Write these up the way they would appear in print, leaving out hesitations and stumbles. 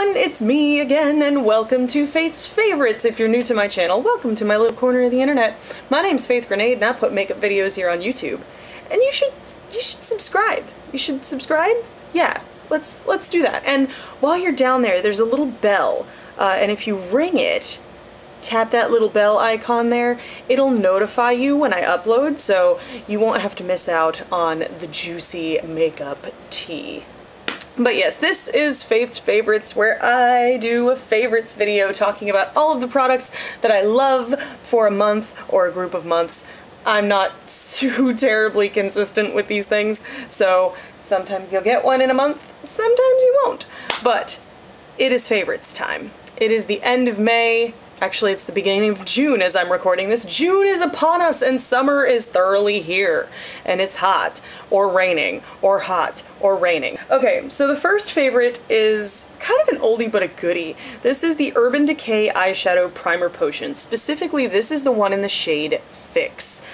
everyone, it's me again, and welcome to Faith's Favorites. If you're new to my channel, welcome to my little corner of the internet. My name's Faith Grenade, and I put makeup videos here on YouTube. And you should subscribe. You should subscribe? Yeah, let's do that. And while you're down there, there's a little bell, and if you ring it, tap that little bell icon there, it'll notify you when I upload, so you won't have to miss out on the juicy makeup tea. But yes, this is Faith's Favorites, where I do a favorites video talking about all of the products that I love for a month or a group of months. I'm not too terribly consistent with these things, so sometimes you'll get one in a month, sometimes you won't. But it is favorites time. It is the end of May. Actually, it's the beginning of June as I'm recording this. June is upon us and summer is thoroughly here. And it's hot, or raining, or hot, or raining. Okay, so the first favorite is kind of an oldie but a goodie. This is the Urban Decay Eyeshadow Primer Potion. Specifically, this is the one in the shade Fix.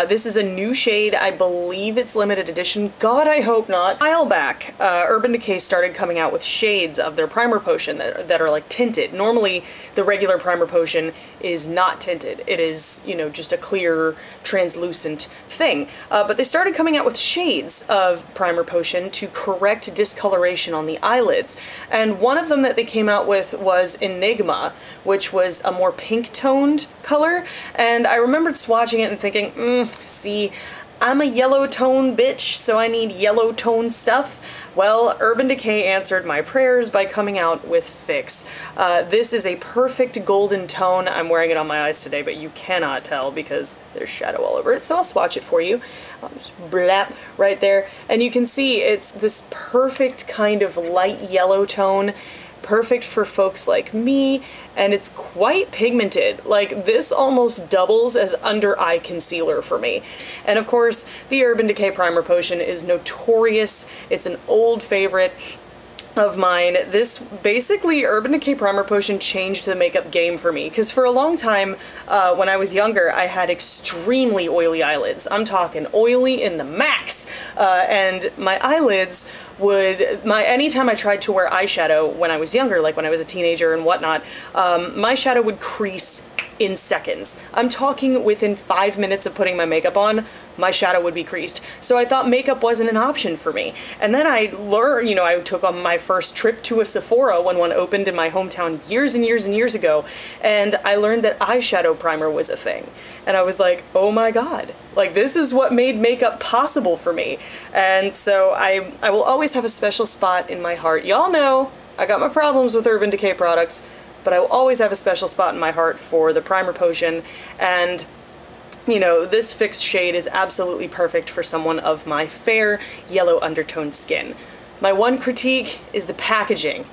This is a new shade. I believe it's limited edition. God, I hope not. A while back, Urban Decay started coming out with shades of their primer potion that are like tinted. Normally, the regular primer potion is not tinted. It is, you know, just a clear, translucent thing. But they started coming out with shades of primer potion to correct discoloration on the eyelids. And one of them that they came out with was Enigma, which was a more pink-toned color. And I remembered swatching it and thinking, see, I'm a yellow tone bitch, so I need yellow tone stuff. Well, Urban Decay answered my prayers by coming out with Fix. This is a perfect golden tone. I'm wearing it on my eyes today, but you cannot tell because there's shadow all over it, so I'll swatch it for you. I'll just blap right there. And you can see it's this perfect kind of light yellow tone, perfect for folks like me, and it's quite pigmented. Like, this almost doubles as under eye concealer for me. And of course, the Urban Decay Primer Potion is notorious. It's an old favorite of mine. This basically, Urban Decay Primer Potion changed the makeup game for me, because for a long time when I was younger, I had extremely oily eyelids. I'm talking oily in the max, and my eyelids would, anytime I tried to wear eyeshadow when I was younger, like when I was a teenager and whatnot, my shadow would crease in seconds. I'm talking within 5 minutes of putting my makeup on, my shadow would be creased. So I thought makeup wasn't an option for me. And then I learned, you know, I took on my first trip to a Sephora when one opened in my hometown years and years and years ago, and I learned that eyeshadow primer was a thing. And I was like, oh my god, like, this is what made makeup possible for me. And so I will always have a special spot in my heart. Y'all know I got my problems with Urban Decay products, but I will always have a special spot in my heart for the primer potion. And you know, this Fix shade is absolutely perfect for someone of my fair yellow undertone skin. My one critique is the packaging.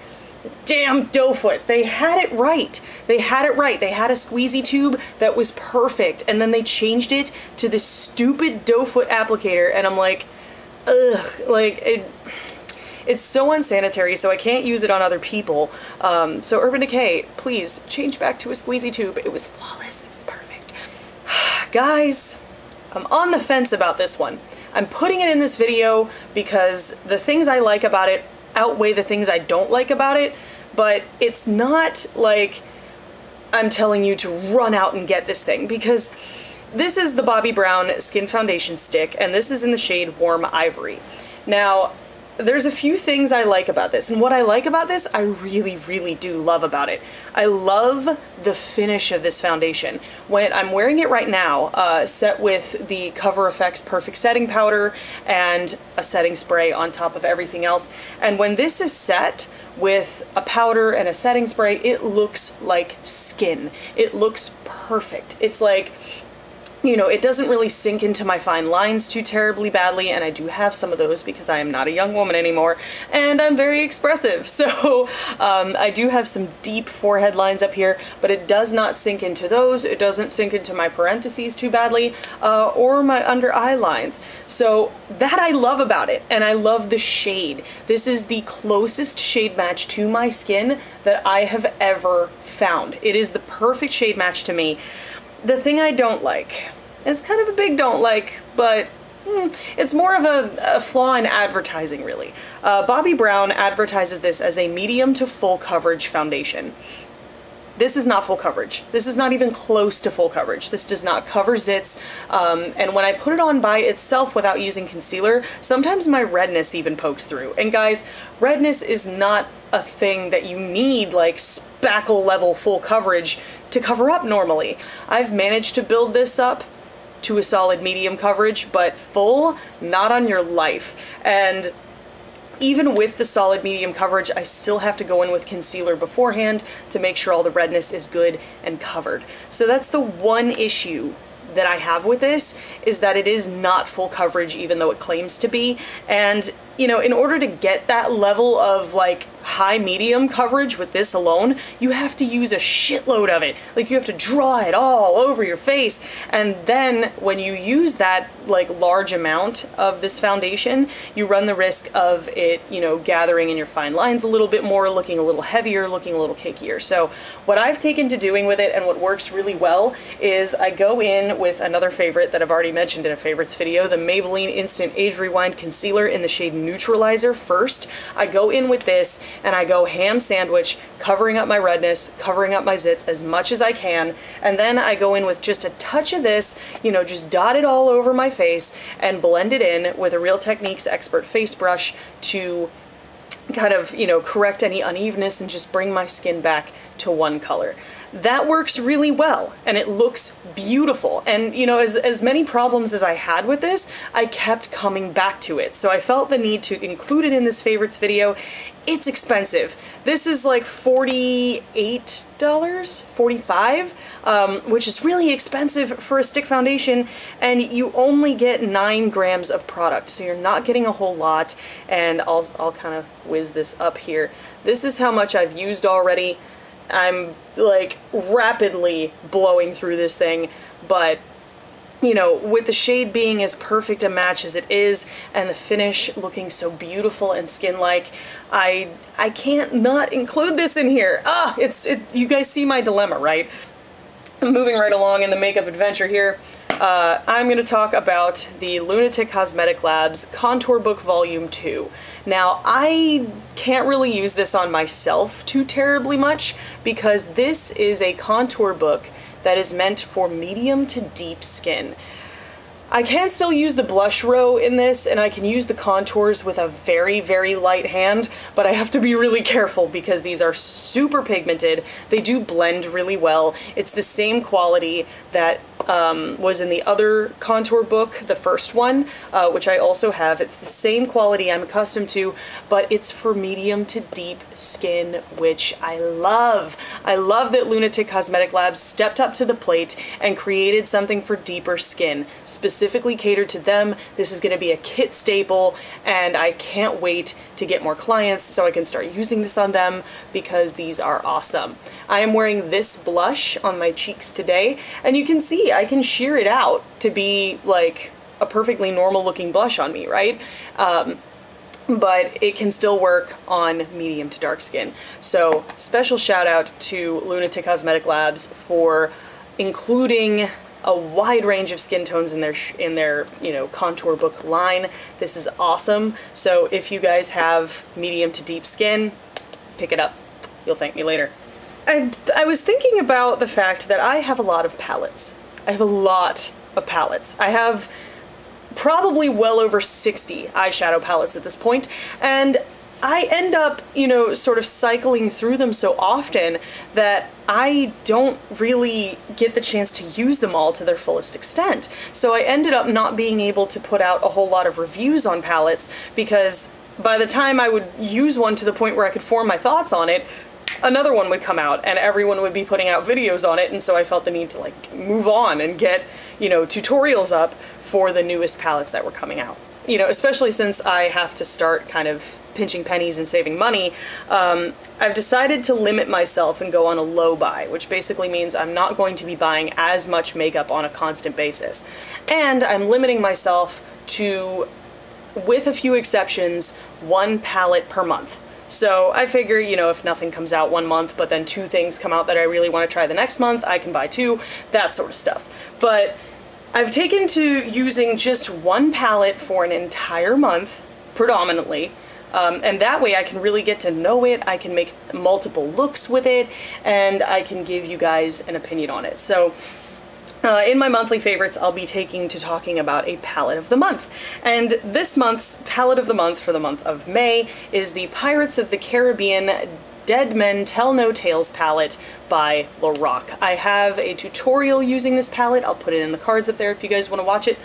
Damn doe foot. They had it right. They had it right. They had a squeezy tube that was perfect, and then they changed it to this stupid doe foot applicator, and I'm like, ugh, like, it's so unsanitary, so I can't use it on other people. So Urban Decay, please change back to a squeezy tube. It was flawless. It was perfect. Guys, I'm on the fence about this one. I'm putting it in this video because the things I like about it outweigh the things I don't like about it, but it's not like I'm telling you to run out and get this thing, because this is the Bobbi Brown Skin Foundation Stick, and this is in the shade Warm Ivory. Now, there's a few things I like about this, and what I like about this, I really, really do love about it. I love the finish of this foundation. When I'm wearing it right now, set with the Cover FX Perfect Setting Powder and a setting spray on top of everything else, and when this is set with a powder and a setting spray, it looks like skin. It looks perfect. It's like, you know, it doesn't really sink into my fine lines too terribly badly, and I do have some of those because I am not a young woman anymore, and I'm very expressive, so I do have some deep forehead lines up here, but it does not sink into those. It doesn't sink into my parentheses too badly, or my under eye lines. So that I love about it, and I love the shade. This is the closest shade match to my skin that I have ever found. It is the perfect shade match to me. The thing I don't like, it's kind of a big don't like, but it's more of a flaw in advertising, really. Bobbi Brown advertises this as a medium to full coverage foundation. This is not full coverage. This is not even close to full coverage. This does not cover zits, and when I put it on by itself without using concealer, sometimes my redness even pokes through. And guys, redness is not a thing that you need like spackle level full coverage to cover up normally. I've managed to build this up to a solid medium coverage, but full, not on your life. And even with the solid medium coverage, I still have to go in with concealer beforehand to make sure all the redness is good and covered. So that's the one issue that I have with this, is that it is not full coverage even though it claims to be. And you know, in order to get that level of like high medium coverage with this alone, you have to use a shitload of it. Like you have to draw it all over your face, and then when you use that like large amount of this foundation, you run the risk of it, you know, gathering in your fine lines a little bit more, looking a little heavier, looking a little cakier. So what I've taken to doing with it, and what works really well, is I go in with another favorite that I've already mentioned in a favorites video, the Maybelline Instant Age Rewind Concealer in the shade Neutralizer first. I go in with this and I go ham sandwich, covering up my redness, covering up my zits as much as I can, and then I go in with just a touch of this, you know, just dot it all over my face and blend it in with a Real Techniques Expert face brush to kind of, you know, correct any unevenness and just bring my skin back to one color. That works really well, and it looks beautiful. And you know, as many problems as I had with this, I kept coming back to it. So I felt the need to include it in this favorites video. It's expensive. This is like $48, $45, which is really expensive for a stick foundation, and you only get 9 grams of product, so you're not getting a whole lot. And I'll kind of whiz this up here. This is how much I've used already. I'm like rapidly blowing through this thing, but you know, with the shade being as perfect a match as it is and the finish looking so beautiful and skin-like, I can't not include this in here. You guys see my dilemma, right? I'm moving right along in the makeup adventure here. I'm going to talk about the Lunatic Cosmetic Labs Contour Book Volume 2. Now, I can't really use this on myself too terribly much because this is a contour book that is meant for medium to deep skin. I can still use the blush row in this, and I can use the contours with a very, very light hand, but I have to be really careful because these are super pigmented. They do blend really well. It's the same quality that was in the other contour book, the first one, which I also have. It's the same quality I'm accustomed to, but it's for medium to deep skin, which I love. I love that Lunatic Cosmetic Labs stepped up to the plate and created something for deeper skin, specifically catered to them. This is going to be a kit staple, and I can't wait to get more clients so I can start using this on them because these are awesome. I am wearing this blush on my cheeks today, and you can see I can sheer it out to be like a perfectly normal looking blush on me, right? But it can still work on medium to dark skin. So special shout out to Lunatic Cosmetic Labs for including a wide range of skin tones in their you know, contour book line. This is awesome. So if you guys have medium to deep skin, pick it up. You'll thank me later. I was thinking about the fact that I have a lot of palettes. I have a lot of palettes. I have probably well over 60 eyeshadow palettes at this point, and I end up, you know, sort of cycling through them so often that I don't really get the chance to use them all to their fullest extent. So I ended up not being able to put out a whole lot of reviews on palettes because by the time I would use one to the point where I could form my thoughts on it, another one would come out and everyone would be putting out videos on it, and so I felt the need to like move on and get, you know, tutorials up for the newest palettes that were coming out. You know, especially since I have to start kind of pinching pennies and saving money, I've decided to limit myself and go on a low buy, which basically means I'm not going to be buying as much makeup on a constant basis. And I'm limiting myself to, with a few exceptions, 1 palette per month. So I figure, you know, if nothing comes out one month, but then 2 things come out that I really want to try the next month, I can buy 2, that sort of stuff. But I've taken to using just one palette for an entire month, predominantly, and that way I can really get to know it, I can make multiple looks with it, and I can give you guys an opinion on it. So in my monthly favorites, I'll be talking about a palette of the month. And this month's palette of the month for the month of May is the Pirates of the Caribbean Dead Men Tell No Tales palette by LORAC. I have a tutorial using this palette. I'll put it in the cards up there if you guys want to watch it.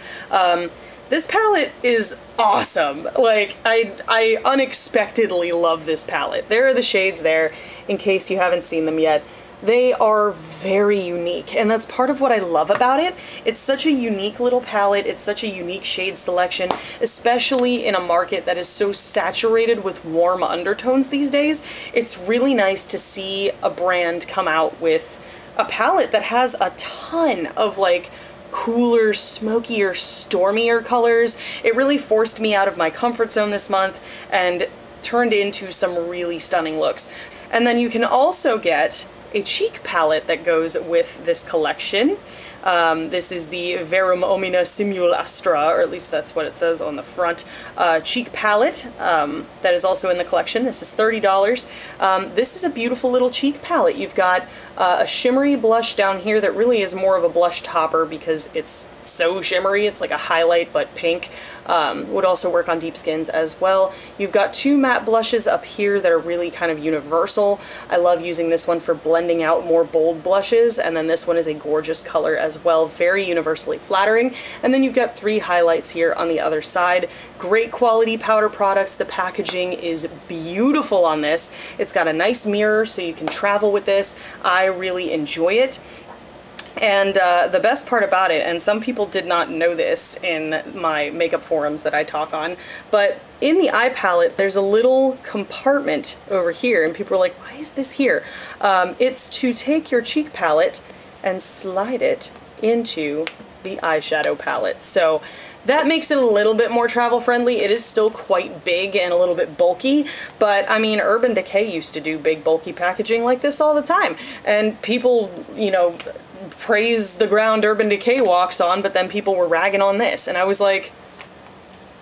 This palette is awesome. Like, I unexpectedly love this palette. There are the shades there, in case you haven't seen them yet. They are very unique, and that's part of what I love about it. It's such a unique little palette, it's such a unique shade selection, especially in a market that is so saturated with warm undertones these days. It's really nice to see a brand come out with a palette that has a ton of like cooler, smokier, stormier colors. It really forced me out of my comfort zone this month and turned into some really stunning looks. And then you can also get a cheek palette that goes with this collection. This is the Verum Omnia Simul Astra, or at least that's what it says on the front, cheek palette that is also in the collection. This is $30. This is a beautiful little cheek palette. You've got a shimmery blush down here that really is more of a blush topper because it's so shimmery. It's like a highlight but pink. Would also work on deep skins as well. You've got two matte blushes up here that are really kind of universal. I love using this one for blending out more bold blushes, and then this one is a gorgeous color as well, very universally flattering. And then you've got three highlights here on the other side. Great quality powder products. The packaging is beautiful on this. It's got a nice mirror so you can travel with this. I really enjoy it. And the best part about it, and some people did not know this in my makeup forums that I talk on, but in the eye palette there's a little compartment over here, and people are like, why is this here? It's to take your cheek palette and slide it into the eyeshadow palette. So that makes it a little bit more travel friendly. It is still quite big and a little bit bulky, but I mean, Urban Decay used to do big bulky packaging like this all the time, and people, you know, praise the ground Urban Decay walks on, but then people were ragging on this, and I was like,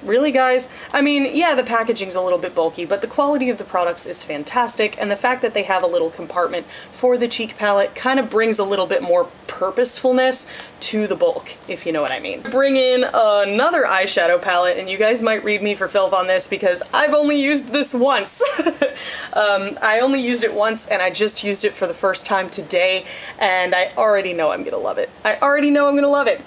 really, guys? I mean, yeah, the packaging's a little bit bulky, but the quality of the products is fantastic, and the fact that they have a little compartment for the cheek palette kind of brings a little bit more purposefulness to the bulk, if you know what I mean. Bring in another eyeshadow palette, and you guys might read me for filth on this because I've only used this once. I only used it once, and I just used it for the first time today, and I already know I'm gonna love it. I already know I'm gonna love it.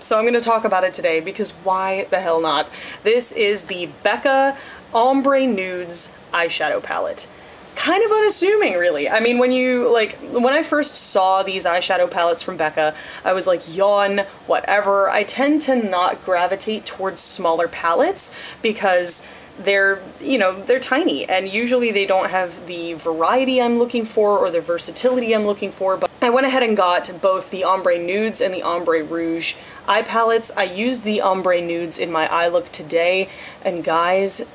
So I'm gonna talk about it today because why the hell not? This is the Becca Ombre Nudes eyeshadow palette. Kind of unassuming, really. I mean, when I first saw these eyeshadow palettes from Becca, I was like, yawn, whatever. I tend to not gravitate towards smaller palettes because they're, you know, they're tiny, and usually they don't have the variety I'm looking for or the versatility I'm looking for, but I went ahead and got both the Ombre Nudes and the Ombre Rouge eye palettes. I used the Ombre Nudes in my eye look today, and guys,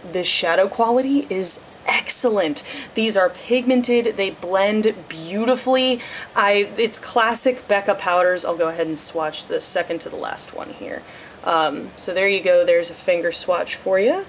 the shadow quality is excellent. These are pigmented, they blend beautifully. It's classic Becca powders. I'll go ahead and swatch the second to the last one here. So there you go, there's a finger swatch for you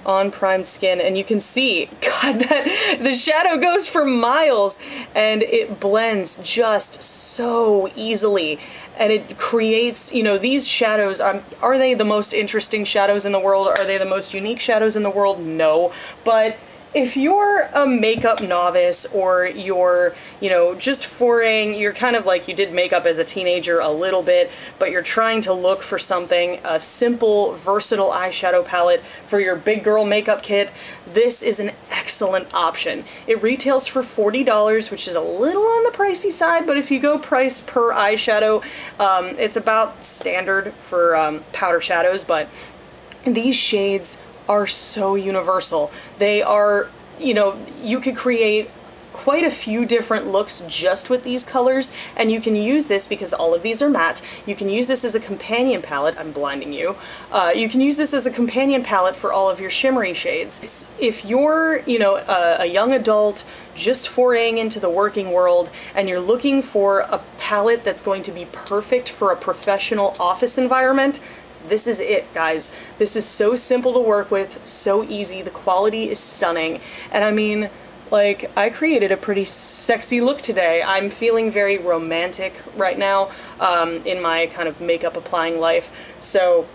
on primed skin, and you can see, God, that the shadow goes for miles, and it blends just so easily, and it creates, you know, these shadows, are they the most interesting shadows in the world? Are they the most unique shadows in the world? No, but if you're a makeup novice, or you're, you know, just foraying, you're kind of like, you did makeup as a teenager a little bit, but you're trying to look for something, a simple, versatile eyeshadow palette for your big girl makeup kit, this is an excellent option. It retails for $40, which is a little on the pricey side, but if you go price per eyeshadow, it's about standard for powder shadows, but these shades are so universal. They are, you know, you could create quite a few different looks just with these colors, and you can use this because all of these are matte. You can use this as a companion palette. I'm blinding you. You can use this as a companion palette for all of your shimmery shades. If you're, you know, a young adult just foraying into the working world and you're looking for a palette that's going to be perfect for a professional office environment, this is it, guys. This is so simple to work with, so easy, the quality is stunning, and I mean, like, I created a pretty sexy look today. I'm feeling very romantic right now in my kind of makeup applying life, so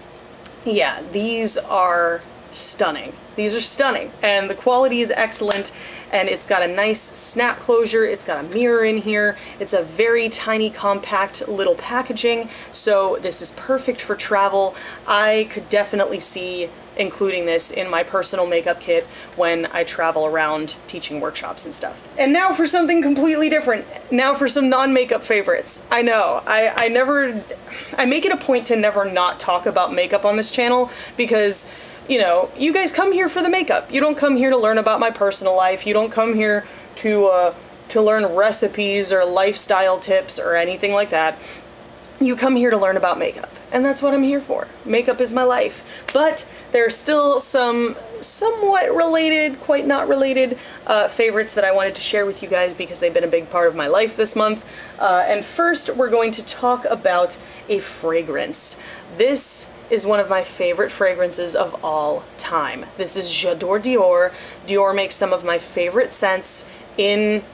yeah, these are stunning. These are stunning, and the quality is excellent, and it's got a nice snap closure, it's got a mirror in here, it's a very tiny compact little packaging, so this is perfect for travel. I could definitely see including this in my personal makeup kit when I travel around teaching workshops and stuff. And now for something completely different. Now for some non-makeup favorites. I know, I make it a point to never not talk about makeup on this channel because, you know, you guys come here for the makeup. You don't come here to learn about my personal life. You don't come here to learn recipes or lifestyle tips or anything like that. You come here to learn about makeup, and that's what I'm here for. Makeup is my life. But there are still some somewhat related, quite not related, favorites that I wanted to share with you guys because they've been a big part of my life this month. And first, we're going to talk about a fragrance. This is one of my favorite fragrances of all time. This is J'adore Dior. Dior makes some of my favorite scents in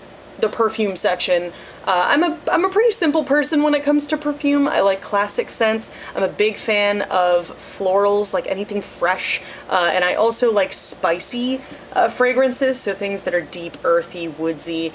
the perfume section. I'm a pretty simple person when it comes to perfume. I like classic scents. I'm a big fan of florals, like anything fresh, and I also like spicy fragrances, so things that are deep, earthy, woodsy.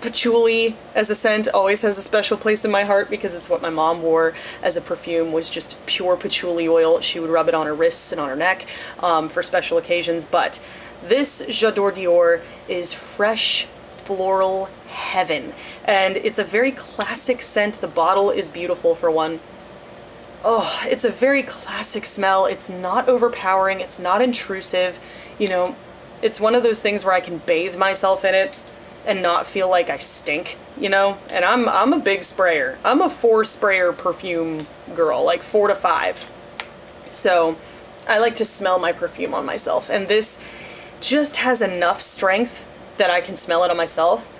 Patchouli as a scent always has a special place in my heart because it's what my mom wore as a perfume, was just pure patchouli oil. She would rub it on her wrists and on her neck for special occasions, but this J'adore Dior is fresh floral heaven, and it's a very classic scent. The bottle is beautiful for one. Oh, it's a very classic smell. It's not overpowering, it's not intrusive, you know, it's one of those things where I can bathe myself in it and not feel like I stink, you know? And I'm a big sprayer. I'm a 4-sprayer perfume girl, like 4 to 5. So I like to smell my perfume on myself, and this just has enough strength that I can smell it on myself,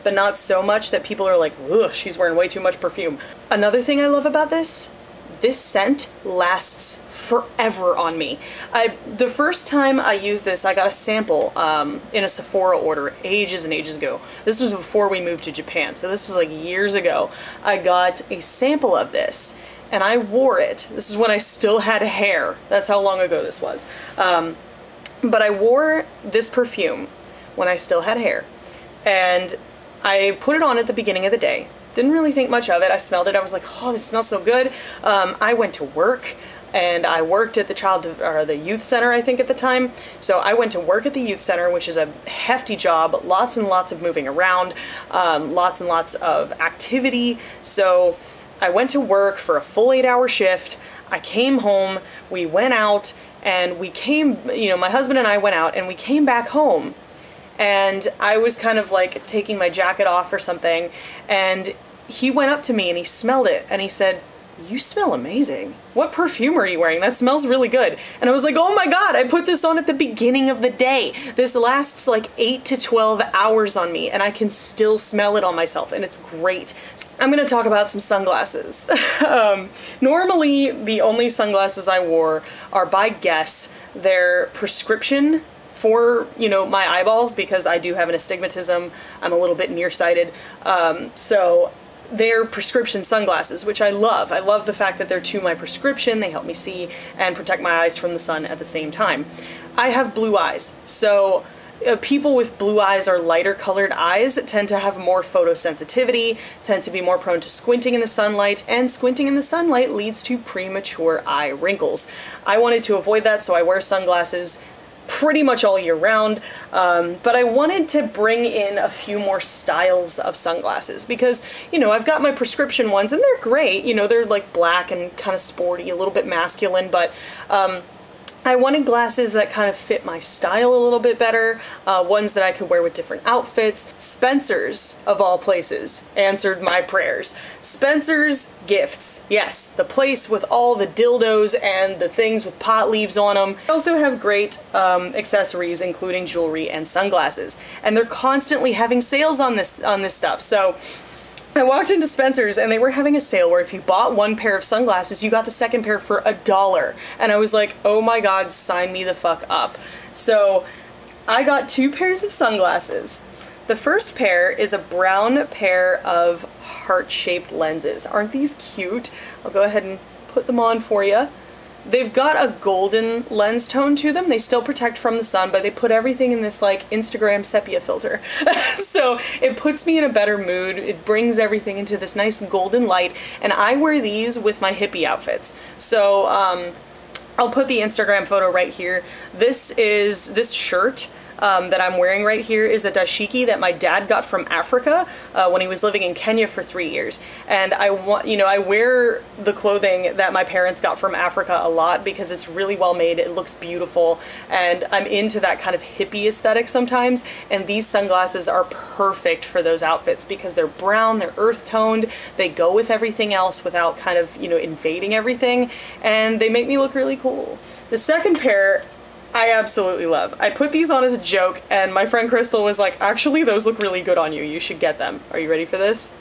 but not so much that people are like, ugh, she's wearing way too much perfume. Another thing I love about this scent lasts forever on me. The first time I used this, I got a sample in a Sephora order ages and ages ago. This was before we moved to Japan, so this was like years ago. I got a sample of this, and I wore it. This is when I still had hair. That's how long ago this was. But I wore this perfume when I still had hair, and I put it on at the beginning of the day. Didn't really think much of it. I smelled it. I was like, oh, this smells so good. I went to work, and I worked at the youth center, I think, at the time. So I went to work at the youth center, which is a hefty job, lots and lots of moving around, lots and lots of activity. So I went to work for a full 8-hour shift. I came home, we went out, and we came, you know, my husband and I went out, and we came back home. And I was kind of like taking my jacket off or something, and he went up to me and he smelled it, and he said, "You smell amazing. What perfume are you wearing? That smells really good." And I was like, oh my god, I put this on at the beginning of the day. This lasts like 8 to 12 hours on me, and I can still smell it on myself, and it's great. I'm gonna talk about some sunglasses. Normally, the only sunglasses I wore are by Guess. They're prescription for, you know, my eyeballs, because I do have an astigmatism. I'm a little bit nearsighted. So they're prescription sunglasses, which I love. I love the fact that they're to my prescription. They help me see and protect my eyes from the sun at the same time. I have blue eyes, so people with blue eyes or lighter colored eyes tend to have more photosensitivity, tend to be more prone to squinting in the sunlight, and squinting in the sunlight leads to premature eye wrinkles. I wanted to avoid that, so I wear sunglasses pretty much all year round, but I wanted to bring in a few more styles of sunglasses because, you know, I've got my prescription ones and they're great, you know, they're like black and kind of sporty, a little bit masculine, but I wanted glasses that kind of fit my style a little bit better, ones that I could wear with different outfits. Spencer's, of all places, answered my prayers. Spencer's Gifts. Yes, the place with all the dildos and the things with pot leaves on them. They also have great accessories, including jewelry and sunglasses. And they're constantly having sales on this stuff. So I walked into Spencer's and they were having a sale where if you bought one pair of sunglasses, you got the second pair for $1. And I was like, oh my god, sign me the fuck up. So I got 2 pairs of sunglasses. The first pair is a brown pair of heart-shaped lenses. Aren't these cute? I'll go ahead and put them on for you. They've got a golden lens tone to them. They still protect from the sun, but they put everything in this like Instagram sepia filter. So it puts me in a better mood. It brings everything into this nice golden light, and I wear these with my hippie outfits. So I'll put the Instagram photo right here. This shirt that I'm wearing right here is a dashiki that my dad got from Africa when he was living in Kenya for 3 years. And I wear the clothing that my parents got from Africa a lot because it's really well made, it looks beautiful, and I'm into that kind of hippie aesthetic sometimes, and these sunglasses are perfect for those outfits because they're brown, they're earth toned, they go with everything else without kind of, you know, invading everything, and they make me look really cool. The second pair I absolutely love. I put these on as a joke, and my friend Crystal was like, actually, those look really good on you. You should get them. Are you ready for this?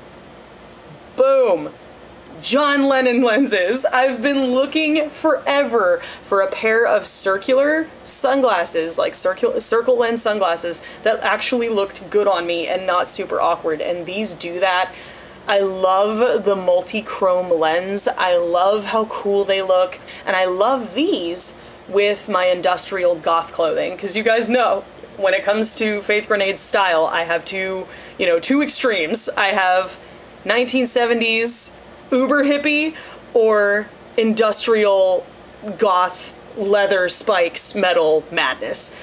Boom! John Lennon lenses. I've been looking forever for a pair of circular sunglasses, like circle lens sunglasses, that actually looked good on me and not super awkward, and these do that. I love the multi-chrome lens. I love how cool they look, and I love these with my industrial goth clothing, because you guys know when it comes to Faith Grenade's style, I have two extremes. I have 1970s uber hippie or industrial goth leather spikes metal madness.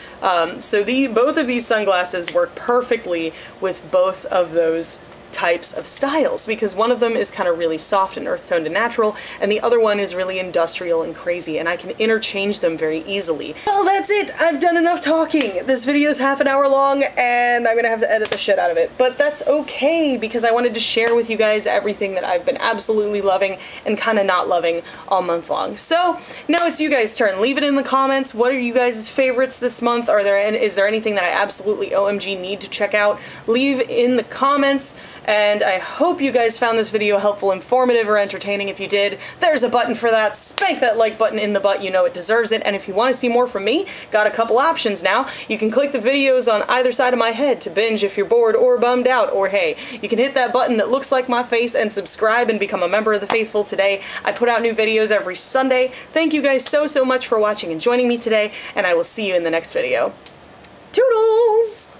So both of these sunglasses work perfectly with both of those types of styles, because one of them is kind of really soft and earth-toned and natural, and the other one is really industrial and crazy, and I can interchange them very easily. Well, that's it! I've done enough talking! This video is half an hour long, and I'm gonna have to edit the shit out of it, but that's okay, because I wanted to share with you guys everything that I've been absolutely loving and kind of not loving all month long. So, now it's you guys' turn. Leave it in the comments. What are you guys' favorites this month? Is there anything that I absolutely OMG need to check out? Leave in the comments. And I hope you guys found this video helpful, informative, or entertaining. If you did, there's a button for that. Spank that like button in the butt, you know it deserves it. And if you want to see more from me, got a couple options now. You can click the videos on either side of my head to binge if you're bored or bummed out, or hey, you can hit that button that looks like my face and subscribe and become a member of the faithful today. I put out new videos every Sunday. Thank you guys so much for watching and joining me today, and I will see you in the next video. Toodles!